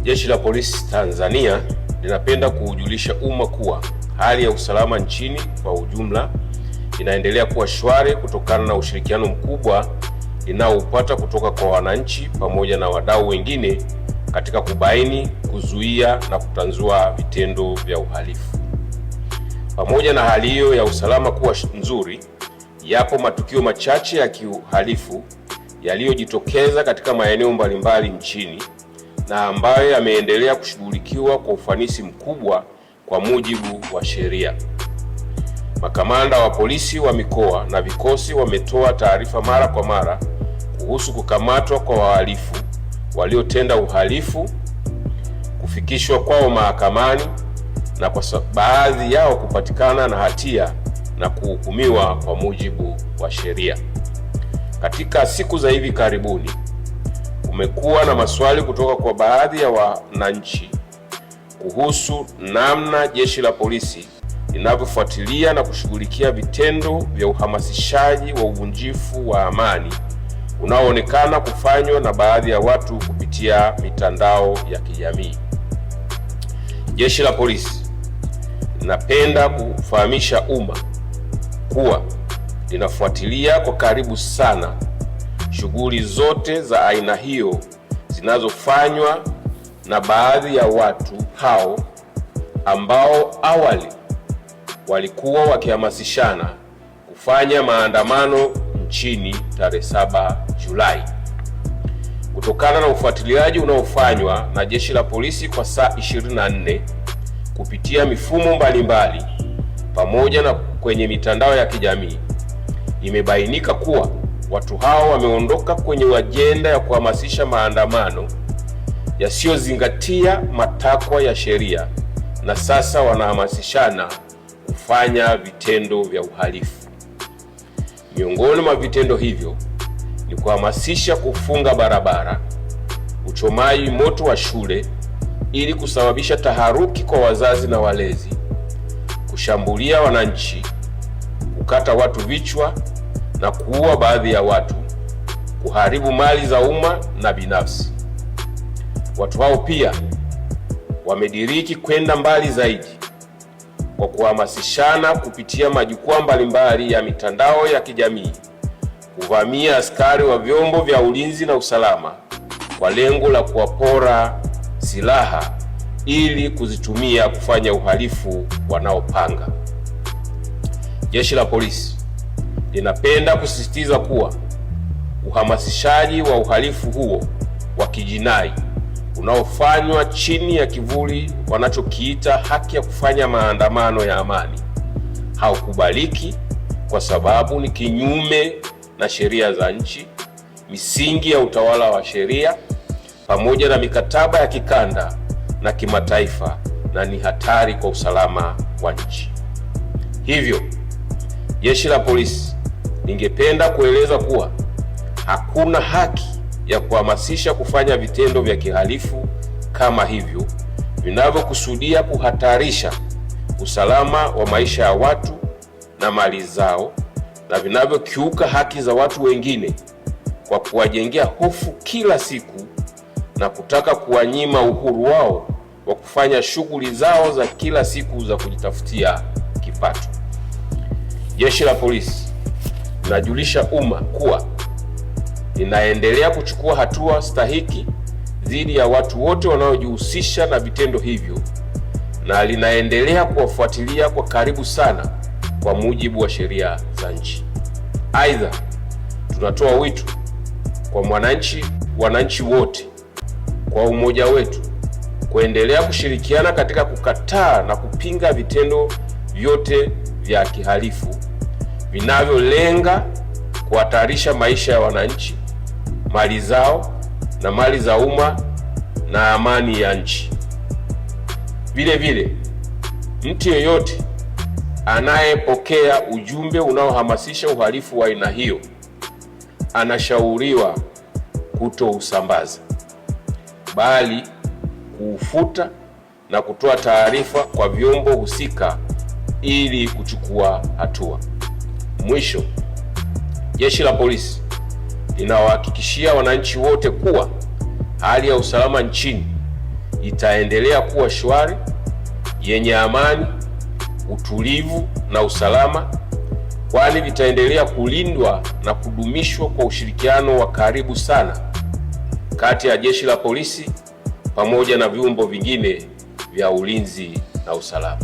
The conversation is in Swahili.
Jeshi la Polisi Tanzania linapenda kuujulisha umma kuwa hali ya usalama nchini kwa ujumla inaendelea kuwa shwari kutokana na ushirikiano mkubwa linaoupata kutoka kwa wananchi pamoja na wadau wengine katika kubaini, kuzuia na kutanzua vitendo vya uhalifu. Pamoja na hali hiyo ya usalama kuwa nzuri, yapo matukio machache ya kiuhalifu yaliyojitokeza katika maeneo mbalimbali nchini na ambayo yameendelea kushughulikiwa kwa ufanisi mkubwa kwa mujibu wa sheria. Makamanda wa polisi wa mikoa na vikosi wametoa taarifa mara kwa mara kuhusu kukamatwa kwa wahalifu waliotenda uhalifu, kufikishwa kwao mahakamani na kwa baadhi yao kupatikana na hatia na kuhukumiwa kwa mujibu wa sheria. Katika siku za hivi karibuni kumekuwa na maswali kutoka kwa baadhi ya wananchi kuhusu namna Jeshi la Polisi linavyofuatilia na kushughulikia vitendo vya uhamasishaji wa uvunjifu wa amani unaoonekana kufanywa na baadhi ya watu kupitia mitandao ya kijamii. Jeshi la Polisi linapenda kufahamisha umma kuwa linafuatilia kwa karibu sana shughuli zote za aina hiyo zinazofanywa na baadhi ya watu hao ambao awali walikuwa wakihamasishana kufanya maandamano nchini tarehe 7 Julai. Kutokana na ufuatiliaji unaofanywa na Jeshi la Polisi kwa saa 24 kupitia mifumo mbalimbali pamoja na kwenye mitandao ya kijamii, imebainika kuwa watu hao wameondoka kwenye ajenda ya kuhamasisha maandamano yasiyozingatia matakwa ya sheria na sasa wanahamasishana kufanya vitendo vya uhalifu. Miongoni mwa vitendo hivyo ni kuhamasisha kufunga barabara, uchomaji moto wa shule ili kusababisha taharuki kwa wazazi na walezi, kushambulia wananchi, kukata watu vichwa na kuua baadhi ya watu, kuharibu mali za umma na binafsi. Watu hao pia wamediriki kwenda mbali zaidi kwa kuhamasishana kupitia majukwaa mbalimbali ya mitandao ya kijamii kuvamia askari wa vyombo vya ulinzi na usalama kwa lengo la kuwapora silaha ili kuzitumia kufanya uhalifu wanaopanga. Jeshi la Polisi linapenda kusisitiza kuwa uhamasishaji wa uhalifu huo wa kijinai unaofanywa chini ya kivuli wanachokiita haki ya kufanya maandamano ya amani haukubaliki kwa sababu ni kinyume na sheria za nchi, misingi ya utawala wa sheria pamoja na mikataba ya kikanda na kimataifa na ni hatari kwa usalama wa nchi. Hivyo, Jeshi la Polisi lingependa kueleza kuwa hakuna haki ya kuhamasisha kufanya vitendo vya kihalifu kama hivyo vinavyokusudia kuhatarisha usalama wa maisha ya watu na mali zao na vinavyokiuka haki za watu wengine kwa kuwajengea hofu kila siku na kutaka kuwanyima uhuru wao wa kufanya shughuli zao za kila siku za kujitafutia kipato. Jeshi la Polisi linajulisha umma kuwa linaendelea kuchukua hatua stahiki dhidi ya watu wote wanaojihusisha na vitendo hivyo na linaendelea kuwafuatilia kwa karibu sana kwa mujibu wa sheria za nchi. Aidha, tunatoa wito kwa wananchi wote kwa umoja wetu kuendelea kushirikiana katika kukataa na kupinga vitendo vyote vya kihalifu vinavyolenga kuhatarisha maisha ya wananchi, mali zao na mali za umma na amani ya nchi. Vile vile, mtu yeyote anayepokea ujumbe unaohamasisha uhalifu wa aina hiyo anashauriwa kutousambaza, bali kuufuta na kutoa taarifa kwa vyombo husika ili kuchukua hatua. Mwisho, Jeshi la Polisi linawahakikishia wananchi wote kuwa hali ya usalama nchini itaendelea kuwa shwari, yenye amani, utulivu na usalama, kwani vitaendelea kulindwa na kudumishwa kwa ushirikiano wa karibu sana kati ya Jeshi la Polisi pamoja na vyombo vingine vya ulinzi na usalama.